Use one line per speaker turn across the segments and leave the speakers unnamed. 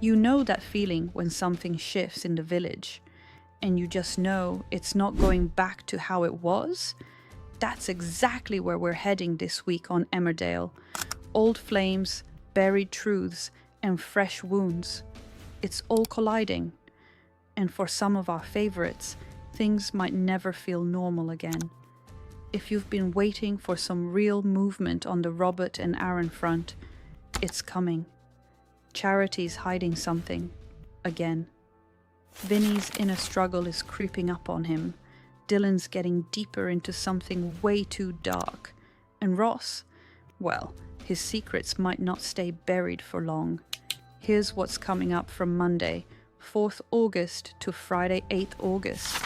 You know that feeling when something shifts in the village, and you just know it's not going back to how it was? That's exactly where we're heading this week on Emmerdale. Old flames, buried truths, and fresh wounds. It's all colliding. And for some of our favorites, things might never feel normal again. If you've been waiting for some real movement on the Robert and Aaron front, it's coming. Charity's hiding something. Again. Vinny's inner struggle is creeping up on him. Dylan's getting deeper into something way too dark. And Ross, well, his secrets might not stay buried for long. Here's what's coming up from Monday, 4th August to Friday, 8th August.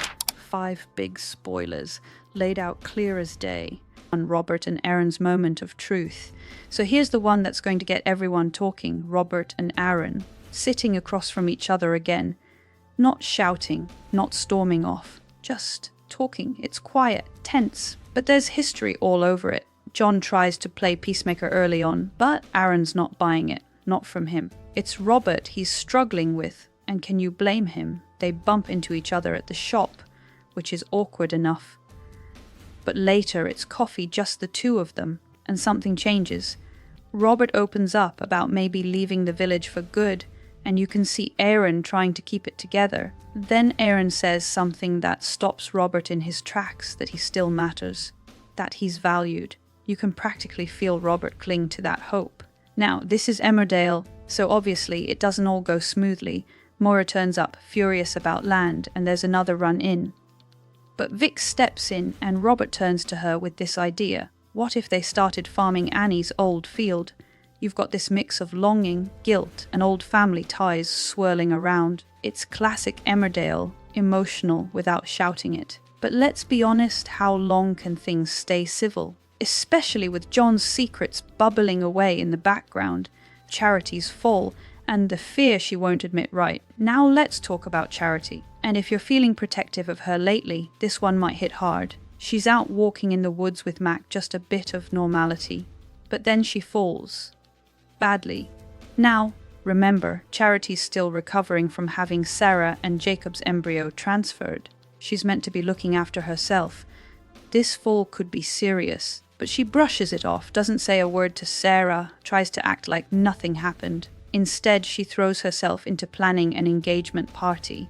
5 big spoilers, laid out clear as day. On Robert and Aaron's moment of truth. So here's the one that's going to get everyone talking, Robert and Aaron, sitting across from each other again. Not shouting, not storming off, just talking. It's quiet, tense, but there's history all over it. John tries to play peacemaker early on, but Aaron's not buying it, not from him. It's Robert he's struggling with, and can you blame him? They bump into each other at the shop, which is awkward enough. But later it's coffee, just the two of them, and something changes. Robert opens up about maybe leaving the village for good, and you can see Aaron trying to keep it together. Then Aaron says something that stops Robert in his tracks, that he still matters, that he's valued. You can practically feel Robert cling to that hope. Now, this is Emmerdale, so obviously it doesn't all go smoothly. Maura turns up, furious about land, and there's another run in. But Vic steps in and Robert turns to her with this idea. What if they started farming Annie's old field? You've got this mix of longing, guilt, and old family ties swirling around. It's classic Emmerdale, emotional without shouting it. But let's be honest, how long can things stay civil? Especially with John's secrets bubbling away in the background, Charity's fall, and the fear she won't admit right. Now let's talk about Charity. And if you're feeling protective of her lately, this one might hit hard. She's out walking in the woods with Mac, just a bit of normality. But then she falls. Badly. Now, remember, Charity's still recovering from having Sarah and Jacob's embryo transferred. She's meant to be looking after herself. This fall could be serious, but she brushes it off, doesn't say a word to Sarah, tries to act like nothing happened. Instead, she throws herself into planning an engagement party.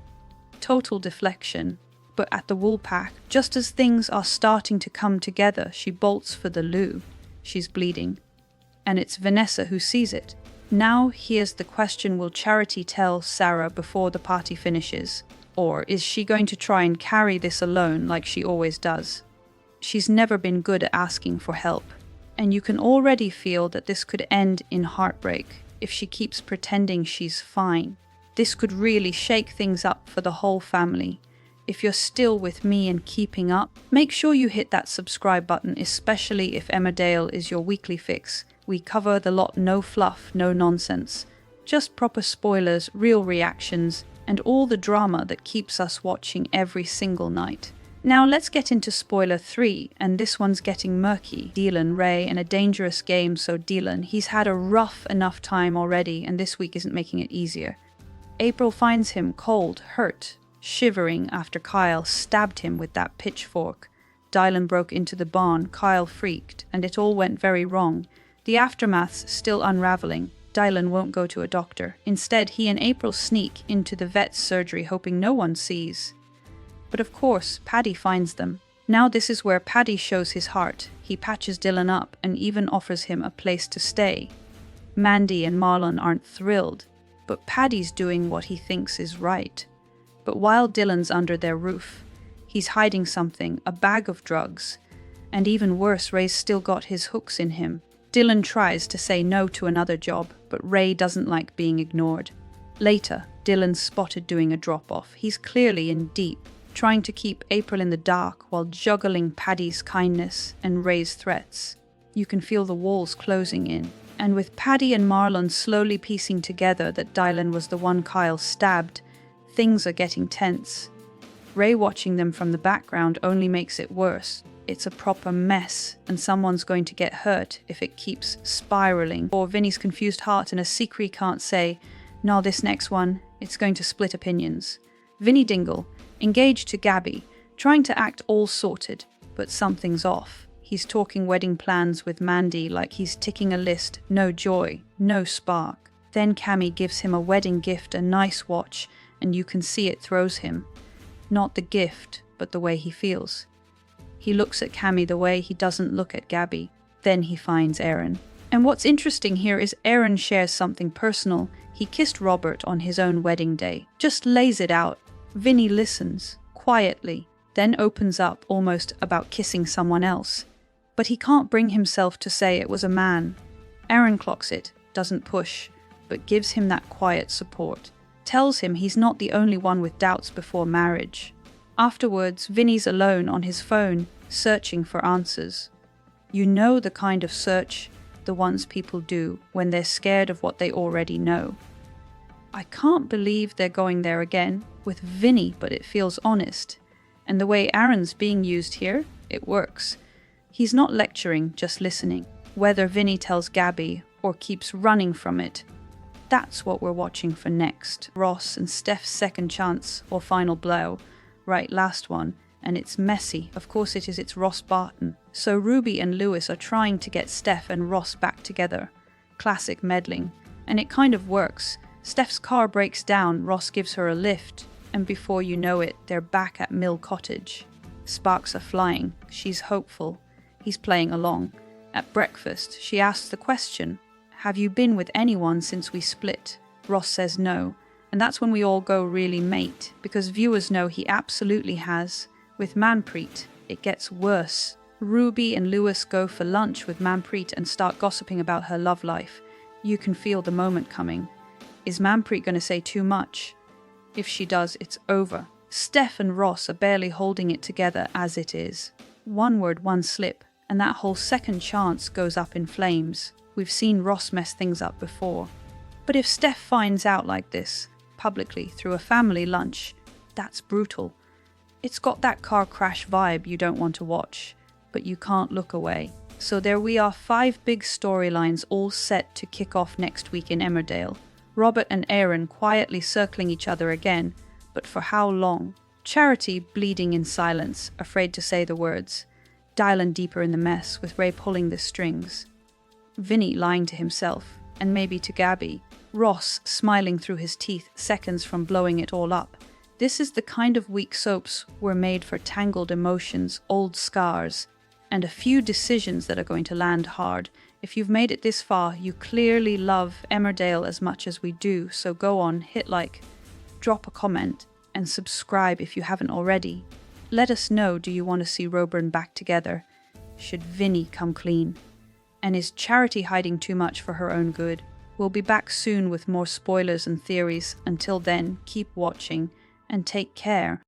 Total deflection. But at the Woolpack, just as things are starting to come together, she bolts for the loo. She's bleeding. And it's Vanessa who sees it. Now here's the question, will Charity tell Sarah before the party finishes? Or is she going to try and carry this alone like she always does? She's never been good at asking for help. And you can already feel that this could end in heartbreak if she keeps pretending she's fine. This could really shake things up for the whole family. If you're still with me and keeping up, make sure you hit that subscribe button, especially if Emmerdale is your weekly fix. We cover the lot, no fluff, no nonsense. Just proper spoilers, real reactions, and all the drama that keeps us watching every single night. Now let's get into spoiler 3, and this one's getting murky. Dylan, Ray, and a dangerous game, so Dylan, he's had a rough enough time already, and this week isn't making it easier. April finds him cold, hurt, shivering after Kyle stabbed him with that pitchfork. Dylan broke into the barn, Kyle freaked, and it all went very wrong. The aftermath's still unraveling. Dylan won't go to a doctor. Instead, he and April sneak into the vet's surgery, hoping no one sees. But of course, Paddy finds them. Now this is where Paddy shows his heart. He patches Dylan up and even offers him a place to stay. Mandy and Marlon aren't thrilled, but Paddy's doing what he thinks is right. But while Dylan's under their roof, he's hiding something, a bag of drugs. And even worse, Ray's still got his hooks in him. Dylan tries to say no to another job, but Ray doesn't like being ignored. Later, Dylan's spotted doing a drop-off. He's clearly in deep, trying to keep April in the dark while juggling Paddy's kindness and Ray's threats. You can feel the walls closing in. And with Paddy and Marlon slowly piecing together that Dylan was the one Kyle stabbed, things are getting tense. Ray watching them from the background only makes it worse. It's a proper mess, and someone's going to get hurt if it keeps spiraling. Or Vinny's confused heart and a secret he can't say. Now this next one, it's going to split opinions. Vinny Dingle, engaged to Gabby, trying to act all sorted, but something's off. He's talking wedding plans with Mandy like he's ticking a list, no joy, no spark. Then Cammy gives him a wedding gift, a nice watch, and you can see it throws him. Not the gift, but the way he feels. He looks at Cammy the way he doesn't look at Gabby. Then he finds Aaron. And what's interesting here is Aaron shares something personal. He kissed Robert on his own wedding day. Just lays it out. Vinny listens, quietly, then opens up almost about kissing someone else. But he can't bring himself to say it was a man. Aaron clocks it, doesn't push, but gives him that quiet support. Tells him he's not the only one with doubts before marriage. Afterwards, Vinny's alone on his phone, searching for answers. You know the kind of search, the ones people do when they're scared of what they already know. I can't believe they're going there again with Vinny, but it feels honest. And the way Aaron's being used here, it works. He's not lecturing, just listening. Whether Vinny tells Gabby or keeps running from it, that's what we're watching for next. Ross and Steph's second chance or final blow. Right, last one. And it's messy. Of course it is, it's Ross Barton. So Ruby and Lewis are trying to get Steph and Ross back together. Classic meddling. And it kind of works. Steph's car breaks down, Ross gives her a lift, and before you know it, they're back at Mill Cottage. Sparks are flying. She's hopeful. He's playing along. At breakfast, she asks the question, "Have you been with anyone since we split?" Ross says no. And that's when we all go really mate, because viewers know he absolutely has. With Manpreet, it gets worse. Ruby and Lewis go for lunch with Manpreet and start gossiping about her love life. You can feel the moment coming. Is Manpreet going to say too much? If she does, it's over. Steph and Ross are barely holding it together as it is. One word, one slip, and that whole second chance goes up in flames. We've seen Ross mess things up before. But if Steph finds out like this, publicly, through a family lunch, that's brutal. It's got that car crash vibe you don't want to watch, but you can't look away. So there we are, 5 big storylines all set to kick off next week in Emmerdale. Robert and Aaron quietly circling each other again, but for how long? Charity bleeding in silence, afraid to say the words. Dylan deeper in the mess, with Ray pulling the strings. Vinny lying to himself, and maybe to Gabby. Ross smiling through his teeth, seconds from blowing it all up. This is the kind of weak soaps were made for tangled emotions, old scars, and a few decisions that are going to land hard. If you've made it this far, you clearly love Emmerdale as much as we do, so go on, hit like, drop a comment, and subscribe if you haven't already. Let us know, do you want to see Roburn back together? Should Vinny come clean? And is Charity hiding too much for her own good? We'll be back soon with more spoilers and theories. Until then, keep watching and take care.